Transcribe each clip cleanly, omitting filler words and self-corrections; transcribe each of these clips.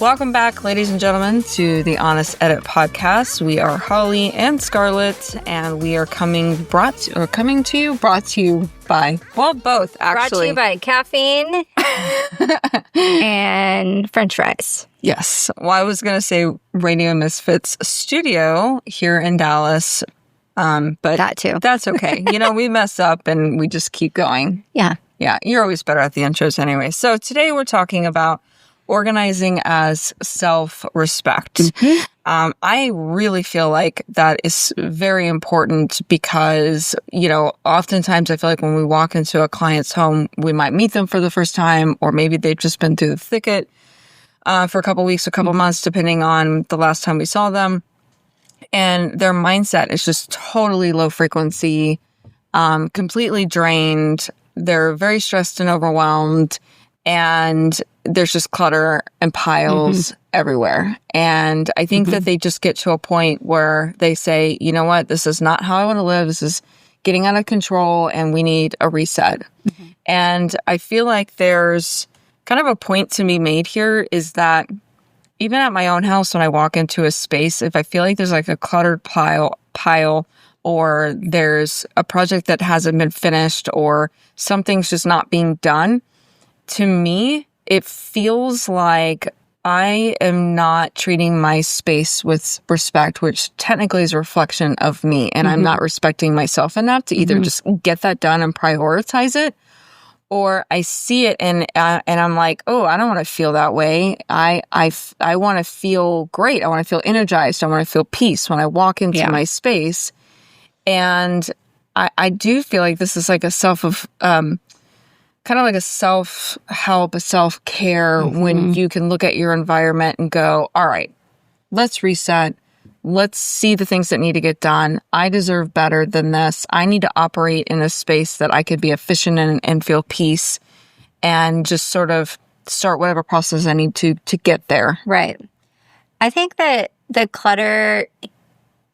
Welcome back, ladies and gentlemen, to the Honest Edit podcast. We are Holli and Scarlett, and we are brought to you by, well, both, actually. Brought to you by caffeine and French fries. Yes. Well, I was going to say Radio Misfits studio here in Dallas, but that too. That's okay. We mess up and we just keep going. Yeah. Yeah. You're always better at the intros anyway. So today we're talking about organizing as self-respect. Mm-hmm. I really feel like that is very important because, oftentimes I feel like when we walk into a client's home, we might meet them for the first time, or maybe they've just been through the thicket for a couple weeks, a couple months, depending on the last time we saw them. And their mindset is just totally low frequency, completely drained. They're very stressed and overwhelmed. And there's just clutter and piles everywhere. And I think that they just get to a point where they say, you know what, this is not how I want to live. This is getting out of control and we need a reset. And I feel like there's kind of a point to be made here is that even at my own house, when I walk into a space, if I feel like there's like a cluttered pile or there's a project that hasn't been finished or something's just not being done, to me, it feels like I am not treating my space with respect, which technically is a reflection of me. And I'm not respecting myself enough to either just get that done and prioritize it, or I see it and I'm like, oh, I don't want to feel that way. I want to feel great. I want to feel energized. I want to feel peace when I walk into my space. And I do feel like this is like a kind of like a self-help, a self-care when you can look at your environment and go, all right, let's reset. Let's see the things that need to get done. I deserve better than this. I need to operate in a space that I could be efficient in and feel peace and just sort of start whatever process I need to get there. Right. I think that the clutter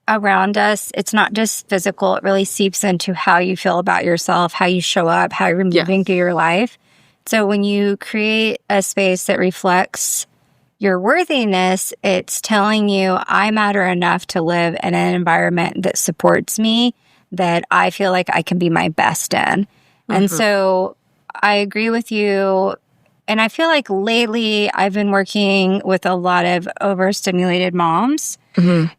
around us, it's not just physical. It really seeps into how you feel about yourself, how you show up, how you're moving through your life. So when you create a space that reflects your worthiness, it's telling you, I matter enough to live in an environment that supports me, that I feel like I can be my best in. And so I agree with you. And I feel like lately I've been working with a lot of overstimulated moms.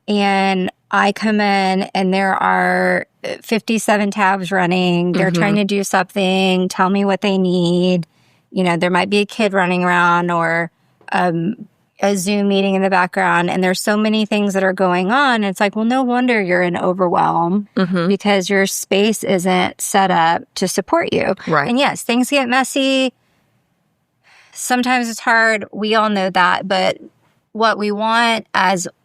And I come in and there are 57 tabs running. They're trying to do something, tell me what they need. There might be a kid running around or a Zoom meeting in the background. And there's so many things that are going on. It's like, well, no wonder you're in overwhelm because your space isn't set up to support you. Right. And yes, things get messy. Sometimes it's hard. We all know that. But what we want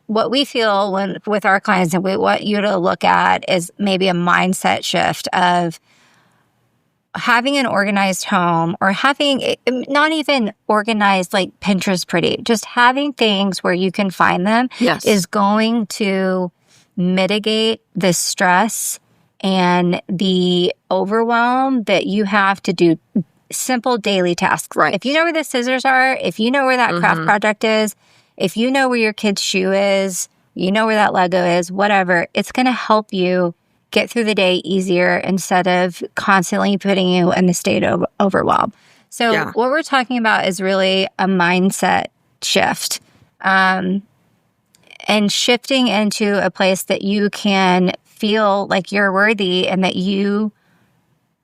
what we feel with our clients and we want you to look at is maybe a mindset shift of having an organized home or having not even organized like Pinterest pretty, just having things where you can find them is going to mitigate the stress and the overwhelm that you have to do simple daily tasks. Right. If you know where the scissors are, if you know where that craft project is, if you know where your kid's shoe is, you know where that Lego is, whatever, it's going to help you get through the day easier instead of constantly putting you in the state of overwhelm. So what we're talking about is really a mindset shift and shifting into a place that you can feel like you're worthy and that you,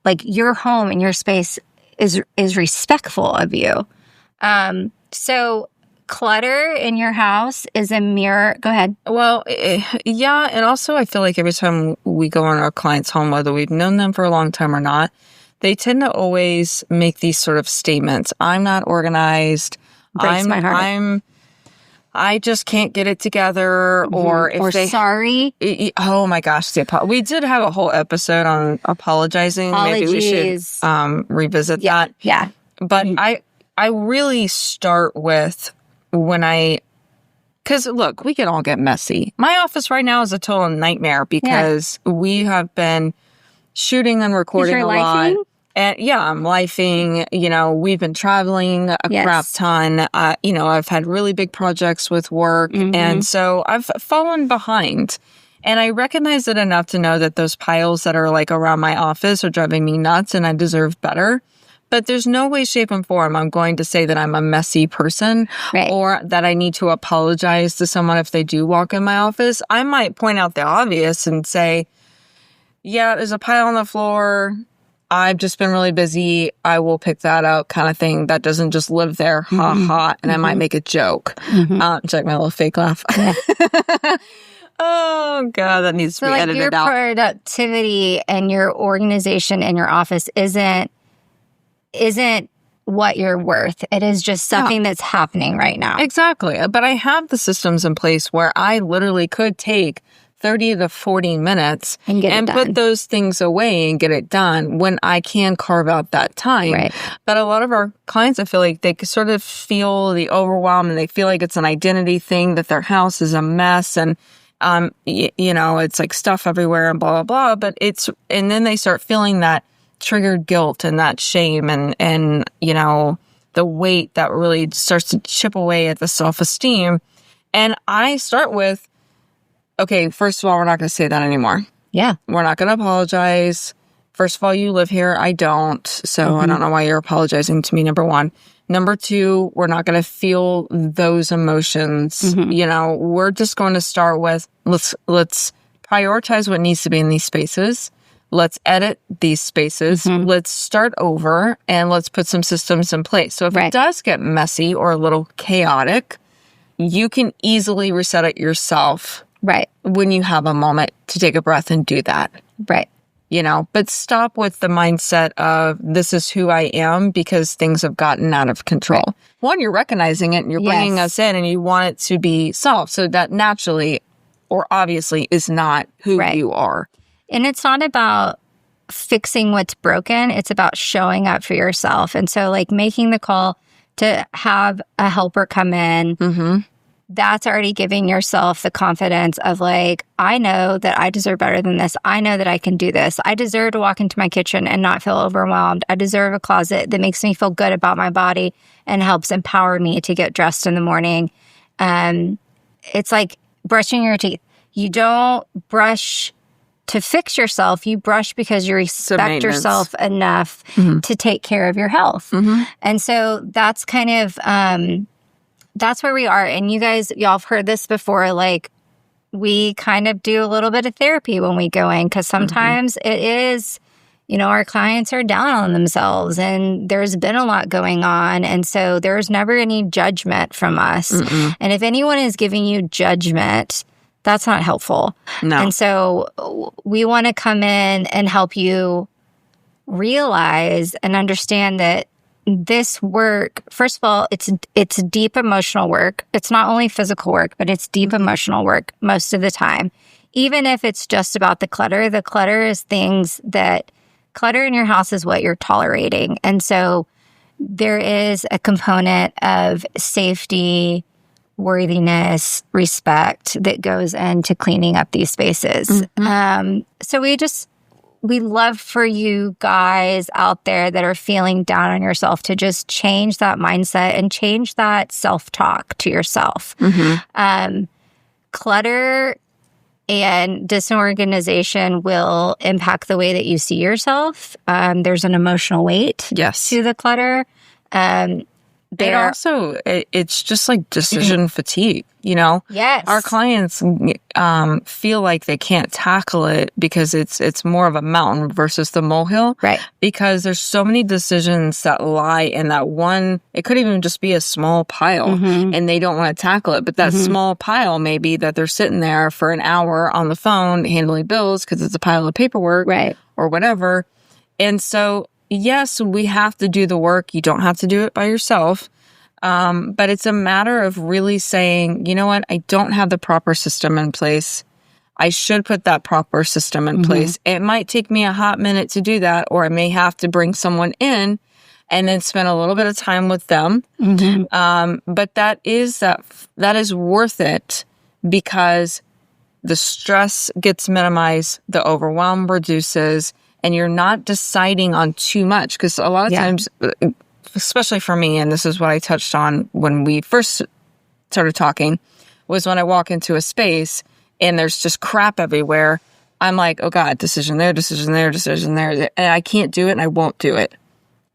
like your home and your space is respectful of you. So clutter in your house is a mirror. Go ahead. Well, yeah. And also I feel like every time we go on our client's home, whether we've known them for a long time or not, they tend to always make these sort of statements. I'm not organized. Breaks my heart. I just can't get it together. Or sorry. Oh my gosh. We did have a whole episode on apologizing. Apologies. Maybe we should revisit that. Yeah. But I really start with because look, we can all get messy. My office right now is a total nightmare because we have been shooting and recording a lot. And yeah, I'm lifing, we've been traveling a crap ton. I've had really big projects with work. And so I've fallen behind. And I recognize it enough to know that those piles that are like around my office are driving me nuts and I deserve better. But there's no way, shape, and form I'm going to say that I'm a messy person or that I need to apologize to someone if they do walk in my office. I might point out the obvious and say, yeah, there's a pile on the floor. I've just been really busy. I will pick that up, kind of thing. That doesn't just live there, ha ha. And I might make a joke. Check my little fake laugh. Yeah. Oh, God, that needs to be edited out. Your productivity and your organization in your office isn't what you're worth. It is just something that's happening right now. Exactly. But I have the systems in place where I literally could take 30 to 40 minutes and put those things away and get it done when I can carve out that time. Right. But a lot of our clients, I feel like they sort of feel the overwhelm and they feel like it's an identity thing, that their house is a mess and it's like stuff everywhere and blah, blah, blah. And then they start feeling that triggered guilt and that shame and the weight that really starts to chip away at the self-esteem. And I start with, okay, first of all, we're not going to say that anymore. Yeah. We're not going to apologize. First of all, you live here. I don't. So I don't know why you're apologizing to me, number one. Number two, we're not going to feel those emotions. We're just going to start with, let's prioritize what needs to be in these spaces. Let's edit these spaces. Let's start over and let's put some systems in place. So if it does get messy or a little chaotic, you can easily reset it yourself. Right. When you have a moment to take a breath and do that. Right. But stop with the mindset of this is who I am because things have gotten out of control. Right. One, you're recognizing it and you're bringing us in and you want it to be solved. So that naturally or obviously is not who you are. And it's not about fixing what's broken. It's about showing up for yourself. And so like making the call to have a helper come in, that's already giving yourself the confidence of like, I know that I deserve better than this. I know that I can do this. I deserve to walk into my kitchen and not feel overwhelmed. I deserve a closet that makes me feel good about my body and helps empower me to get dressed in the morning. It's like brushing your teeth. You don't brush to fix yourself, you brush because you respect yourself enough to take care of your health. And so that's kind of, that's where we are. And you guys, y'all have heard this before, like we kind of do a little bit of therapy when we go in because sometimes it is, our clients are down on themselves and there's been a lot going on. And so there's never any judgment from us. And if anyone is giving you judgment, that's not helpful. No. And so we want to come in and help you realize and understand that this work, first of all, it's deep emotional work. It's not only physical work, but it's deep emotional work most of the time. Even if it's just about the clutter is things that clutter in your house is what you're tolerating. And so there is a component of safety, worthiness, respect that goes into cleaning up these spaces. So we love for you guys out there that are feeling down on yourself to just change that mindset and change that self-talk to yourself. Clutter and disorganization will impact the way that you see yourself. There's an emotional weight to the clutter. It's just like decision fatigue, Yes. Our clients feel like they can't tackle it because it's more of a mountain versus the molehill. Right. Because there's so many decisions that lie in that one, it could even just be a small pile and they don't want to tackle it. But that small pile may be that they're sitting there for an hour on the phone handling bills because it's a pile of paperwork or whatever. And so yes, we have to do the work. You don't have to do it by yourself. But it's a matter of really saying, you know what? I don't have the proper system in place. I should put that proper system in place. It might take me a hot minute to do that, or I may have to bring someone in and then spend a little bit of time with them. But that is worth it because the stress gets minimized, the overwhelm reduces, and you're not deciding on too much. Because a lot of times, especially for me, and this is what I touched on when we first started talking, was when I walk into a space and there's just crap everywhere, I'm like, oh God, decision there, decision there, decision there. And I can't do it and I won't do it.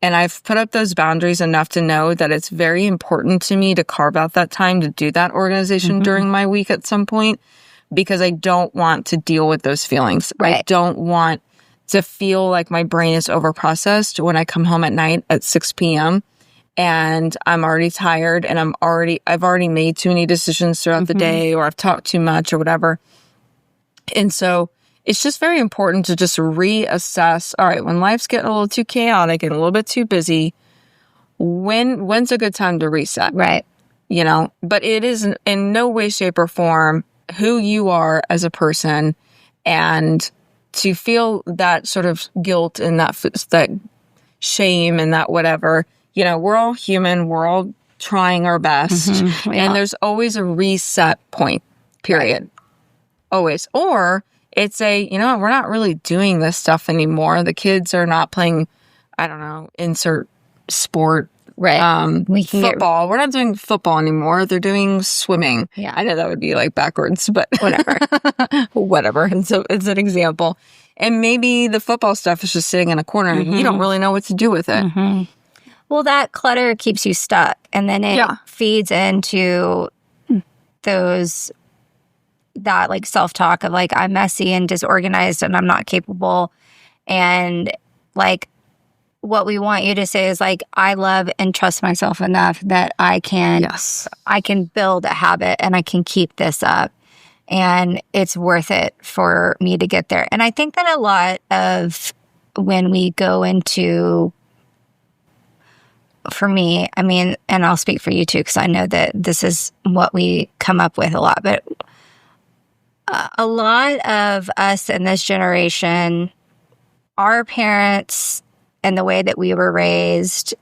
And I've put up those boundaries enough to know that it's very important to me to carve out that time to do that organization during my week at some point, because I don't want to deal with those feelings. Right. I don't want to feel like my brain is overprocessed when I come home at night at 6 p.m. and I'm already tired and I've already made too many decisions throughout the day, or I've talked too much or whatever. And so it's just very important to just reassess. All right, when life's getting a little too chaotic and a little bit too busy, when's a good time to reset? Right. You know, but it is in no way, shape, or form who you are as a person, and to feel that sort of guilt and that shame and that whatever. You know, we're all human. We're all trying our best, and there's always a reset point. Period. Right. Always. Or it's you know, we're not really doing this stuff anymore. The kids are not playing, I don't know, insert sport. Right. We can football. We're not doing football anymore. They're doing swimming. Yeah. I know that would be like backwards, but whatever. Whatever. And so it's an example. And maybe the football stuff is just sitting in a corner and you don't really know what to do with it. Well, that clutter keeps you stuck, and then it feeds into that like self-talk of like, I'm messy and disorganized and I'm not capable. And like, what we want you to say is like, I love and trust myself enough that I can build a habit and I can keep this up, and it's worth it for me to get there. And I think that a lot of when we go into, for me, I mean, and I'll speak for you too, because I know that this is what we come up with a lot, but a lot of us in this generation, our parents and the way that we were raised,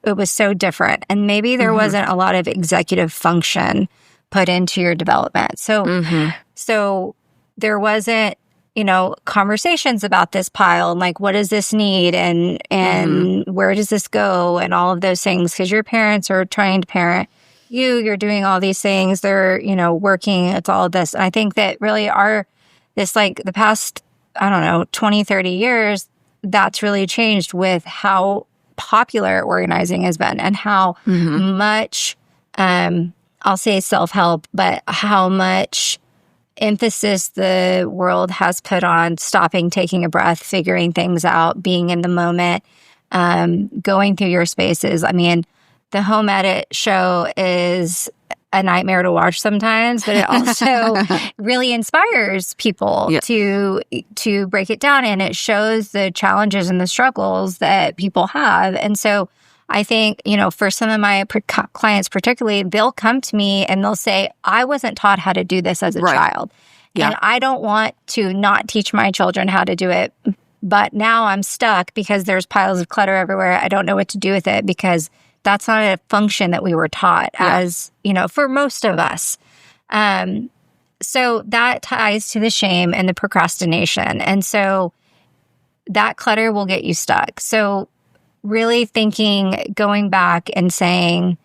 it was so different. And maybe there wasn't a lot of executive function put into your development. So there wasn't, you know, conversations about this pile and like, what does this need? And where does this go? And all of those things, because your parents are trying to parent you're doing all these things. They're, you know, working. It's all of this. And I think that really the past, I don't know, 20, 30 years, that's really changed with how popular organizing has been and how much, I'll say self-help, but how much emphasis the world has put on stopping, taking a breath, figuring things out, being in the moment, going through your spaces. I mean, the home edit show is a nightmare to watch sometimes, but it also really inspires people to break it down, and it shows the challenges and the struggles that people have. And so I think, you know, for some of my clients particularly, they'll come to me and they'll say, I wasn't taught how to do this as a child. And I don't want to not teach my children how to do it. But now I'm stuck because there's piles of clutter everywhere. I don't know what to do with it because that's not a function that we were taught as, you know, for most of us. So that ties to the shame and the procrastination. And so that clutter will get you stuck. So really thinking, going back and saying,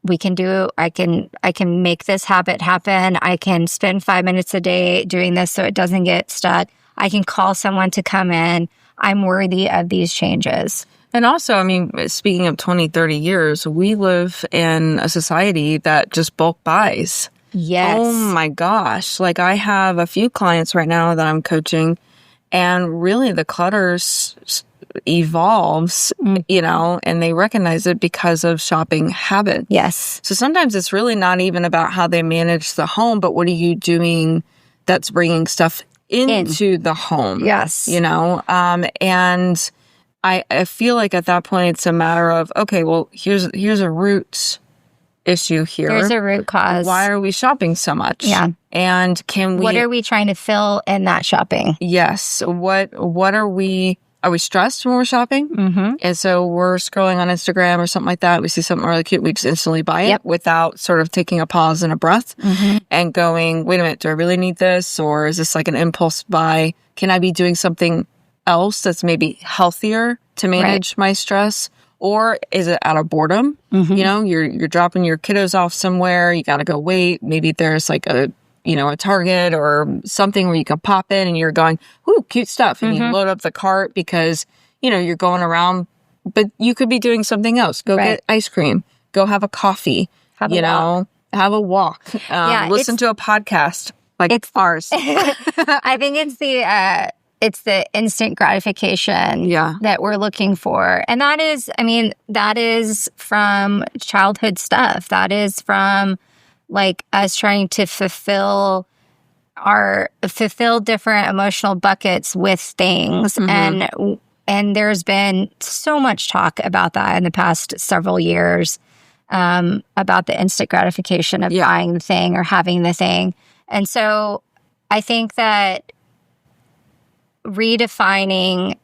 I can make this habit happen. I can spend 5 minutes a day doing this so it doesn't get stuck. I can call someone to come in. I'm worthy of these changes. And also, I mean, speaking of 20, 30 years, we live in a society that just bulk buys. Yes. Oh my gosh. Like I have a few clients right now that I'm coaching, and really the clutter evolves, you know, and they recognize it because of shopping habits. Yes. So sometimes it's really not even about how they manage the home, but what are you doing that's bringing stuff into the home? Yes. You know, and I feel like at that point it's a matter of, okay, well, here's a root issue here. There's a root cause. Why are we shopping so much? Yeah. And what are we trying to fill in that shopping? Yes. What are we stressed when we're shopping? And so we're scrolling on Instagram or something like that. We see something really cute. We just instantly buy it without sort of taking a pause and a breath and going, wait a minute, do I really need this? Or is this like an impulse buy? Can I be doing something else that's maybe healthier to manage my stress? Or is it out of boredom? You know, you're dropping your kiddos off somewhere. You got to go wait. Maybe there's like a Target or something where you can pop in and you're going, ooh, cute stuff. And you load up the cart because, you're going around, but you could be doing something else. Go get ice cream. Go have a coffee. Have a walk. Listen to a podcast like ours. I think it's the instant gratification that we're looking for. And that is from childhood stuff. That is from like us trying to fulfill different emotional buckets with things. And there's been so much talk about that in the past several years, about the instant gratification of buying the thing or having the thing. And so I think that redefining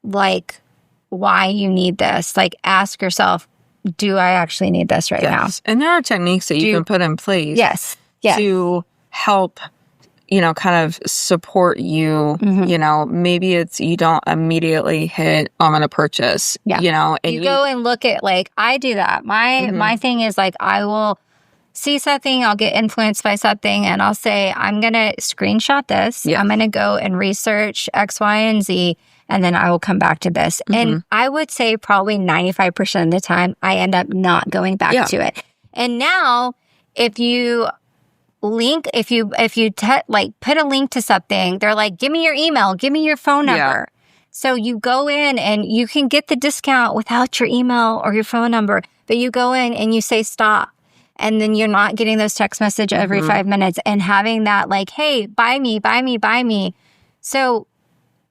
like why you need this, like ask yourself, do I actually need this right now? And there are techniques that you can put in place to help, kind of support you. Maybe it's you don't immediately hit, I'm going to purchase, and you go and look at, like, I do that. My thing is like, I will see something, I'll get influenced by something, and I'll say, I'm going to screenshot this. I'm going to go and research X, Y, and Z, and then I will come back to this. And I would say probably 95% of the time, I end up not going back to it. And now, if you link, if you put a link to something, they're like, give me your email, give me your phone number. So you go in and you can get the discount without your email or your phone number, but you go in and you say stop. And then you're not getting those text messages every 5 minutes and having that like, hey, buy me, buy me, buy me. So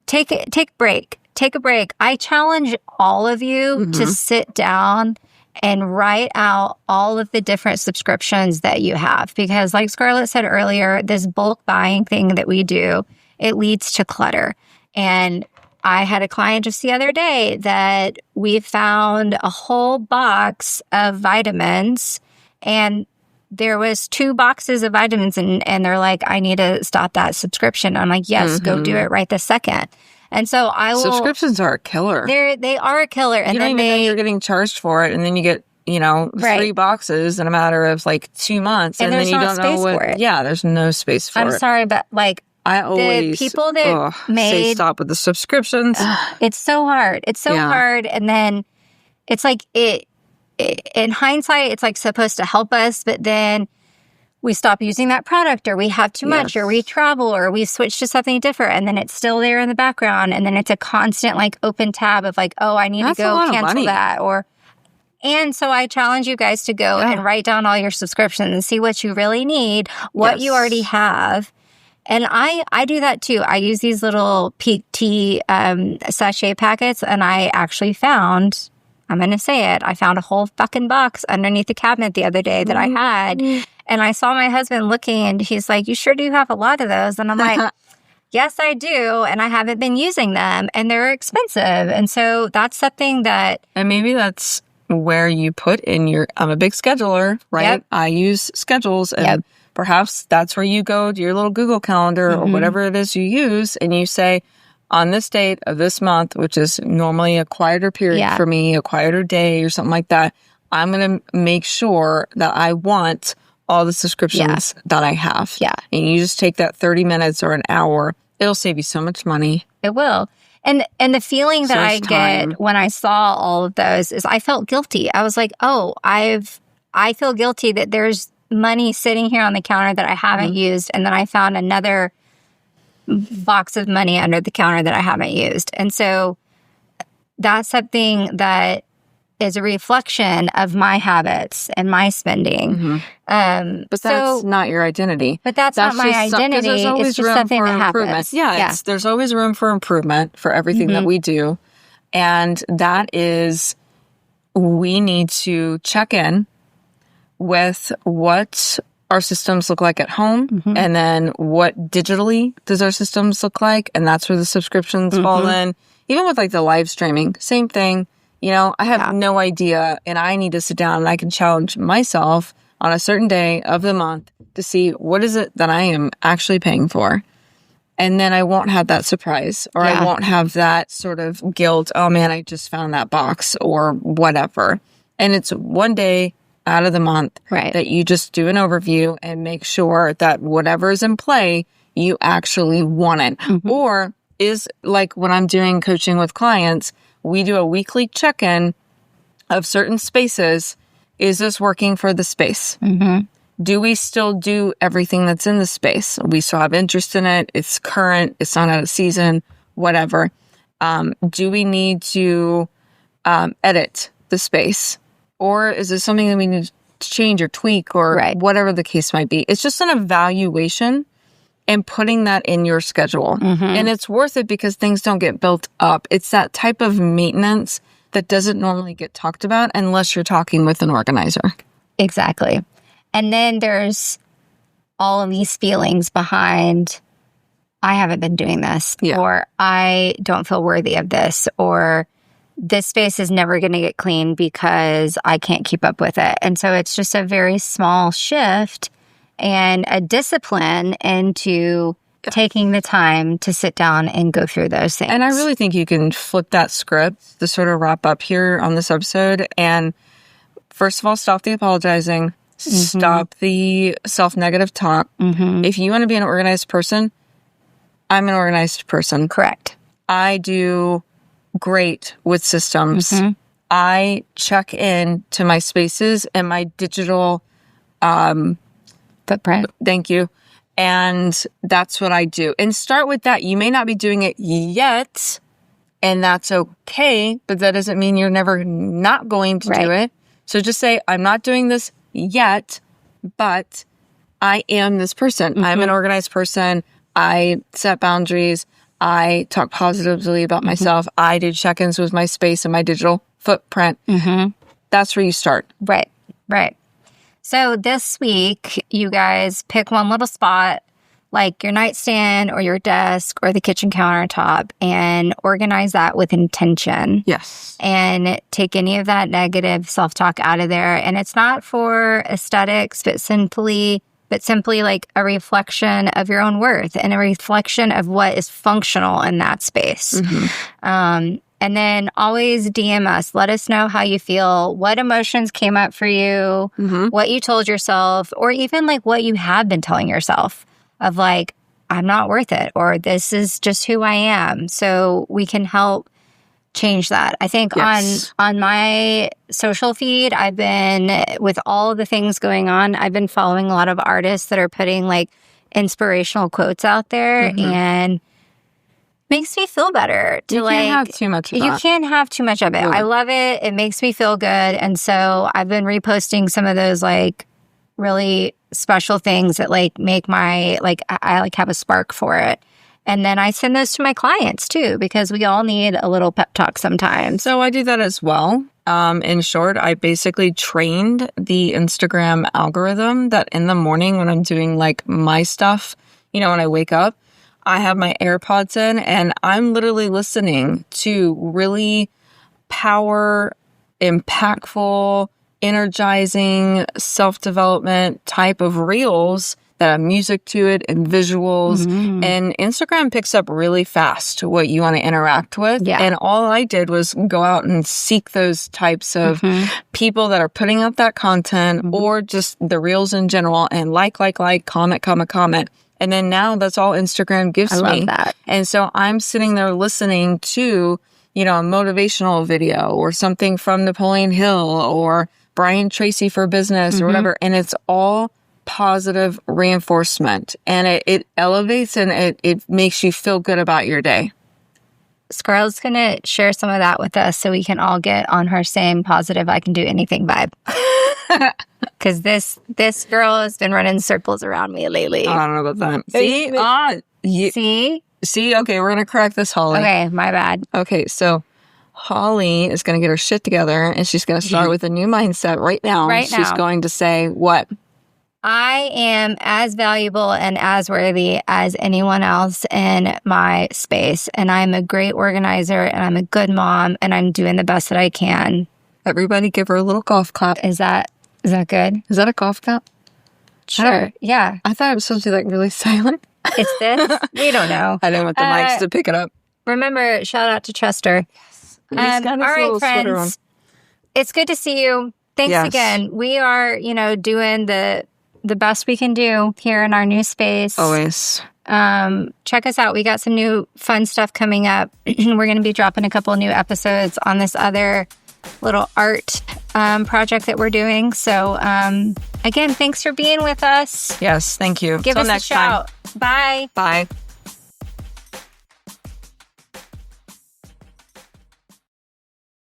take a break. Take a break. I challenge all of you to sit down and write out all of the different subscriptions that you have. Because like Scarlett said earlier, this bulk buying thing that we do, it leads to clutter. And I had a client just the other day that we found a whole box of vitamins, and there was 2 boxes of vitamins, and they're like, I need to stop that subscription. I'm like, yes, go do it right this second. And so I will. Subscriptions are a killer. They are a killer. And you don't even know you're getting charged for it, and then you get 3 boxes in a matter of like 2 months, and then you don't know what. For it. Yeah, there's no space for it. I'm sorry, but like I always the people that say stop with the subscriptions. It's so hard. It's so hard, and then it's like in hindsight, it's like supposed to help us, but then we stop using that product, or we have too much, or we travel, or we switch to something different, and then it's still there in the background, and then it's a constant like open tab of like, oh, I need to go cancel that, and so I challenge you guys to go and write down all your subscriptions and see what you really need, what you already have. And I do that too. I use these little peak tea sachet packets, and I actually found, I'm going to say it, I found a whole fucking box underneath the cabinet the other day that I had. And I saw my husband looking, and he's like, you sure do have a lot of those? And I'm like, yes, I do. And I haven't been using them, and they're expensive. And so that's something that. And maybe that's where you put in your, I'm a big scheduler, right? I use schedules, and perhaps that's where you go to your little Google Calendar or whatever it is you use, and you say, on this date of this month, which is normally a quieter period for me, a quieter day or something like that, I'm going to make sure that I want all the subscriptions that I have. And you just take that 30 minutes or an hour. It'll save you so much money. It will. And the feeling that I get when I saw all of those is I felt guilty. I was like, oh, I feel guilty that there's money sitting here on the counter that I haven't used, and then I found another box of money under the counter that I haven't used. And so that's something that is a reflection of my habits and my spending. But that's not your identity. But that's not my identity. It's just something that happens. There's always room for improvement for everything that we do. And that is, we need to check in with what our systems look like at home, and then what digitally does our systems look like, and that's where the subscriptions fall in. Even with like the live streaming, same thing. I have no idea, and I need to sit down and I can challenge myself on a certain day of the month to see what is it that I am actually paying for. And then I won't have that surprise, or I won't have that sort of guilt. Oh man, I just found that box or whatever. And it's one day out of the month that you just do an overview and make sure that whatever is in play, you actually want it. Or is like when I'm doing coaching with clients, we do a weekly check-in of certain spaces. Is this working for the space? Do we still do everything that's in the space? We still have interest in it. It's current. It's not out of season, whatever. Do we need to edit the space? Or is this something that we need to change or tweak or whatever the case might be? It's just an evaluation and putting that in your schedule. And it's worth it because things don't get built up. It's that type of maintenance that doesn't normally get talked about unless you're talking with an organizer. Exactly. And then there's all of these feelings behind, I haven't been doing this, or I don't feel worthy of this, or this space is never going to get clean because I can't keep up with it. And so it's just a very small shift and a discipline into taking the time to sit down and go through those things. And I really think you can flip that script to sort of wrap up here on this episode. And first of all, stop the apologizing. Stop the self-negative talk. If you want to be an organized person, I'm an organized person. Correct. I do great with systems. I check in to my spaces and my digital footprint. Thank you. And that's what I do. And start with that. You may not be doing it yet, and that's okay, but that doesn't mean you're never not going to do it. So just say, I'm not doing this yet, but I am this person. I'm an organized person. I set boundaries. I talk positively about myself. I do check-ins with my space and my digital footprint. That's where you start. Right. So this week, you guys pick one little spot, like your nightstand or your desk or the kitchen countertop, and organize that with intention. Yes. And take any of that negative self-talk out of there. And it's not for aesthetics, but simply like a reflection of your own worth and a reflection of what is functional in that space. And then always DM us. Let us know how you feel, what emotions came up for you, what you told yourself, or even like what you have been telling yourself of like, I'm not worth it, or this is just who I am. So we can help change that. I think on my social feed, I've been, with all the things going on, I've been following a lot of artists that are putting like inspirational quotes out there, and makes me feel better. You can't have too much of that. You can't have too much of it. I love it. It makes me feel good. And so I've been reposting some of those like really special things that like make my, like, I like have a spark for it. And then I send those to my clients too, because we all need a little pep talk sometimes. So I do that as well. In short, I basically trained the Instagram algorithm that in the morning when I'm doing like my stuff, when I wake up, I have my AirPods in and I'm literally listening to really impactful, energizing, self-development type of reels that have music to it and visuals. And Instagram picks up really fast what you want to interact with. And all I did was go out and seek those types of people that are putting up that content or just the reels in general and like, comment. And then now that's all Instagram gives me. I love that. And so I'm sitting there listening to, a motivational video or something from Napoleon Hill or Brian Tracy for business or whatever. And it's all positive reinforcement. And it elevates and it makes you feel good about your day. Scarlett's going to share some of that with us so we can all get on her same positive I can do anything vibe. Because this girl has been running circles around me lately. I don't know about that. See? Okay, we're going to correct this, Holly. Okay, my bad. Okay, so Holly is going to get her shit together and she's going to start with a new mindset right now. She's going to say what? I am as valuable and as worthy as anyone else in my space. And I'm a great organizer and I'm a good mom and I'm doing the best that I can. Everybody give her a little golf clap. Is that good? Is that a golf clap? Sure. Yeah. I thought it was supposed to be like really silent. It's this? We don't know. I didn't want the mics to pick it up. Remember, shout out to Chester. He's got his all right, little sweater on. friends. It's good to see you. Thanks again. We are, doing the best we can do here in our new space. Always. Check us out. We got some new fun stuff coming up. We're going to be dropping a couple new episodes on this other little art project that we're doing. So, again, thanks for being with us. Yes, thank you. Give Till us next a shout. time. Bye. Bye.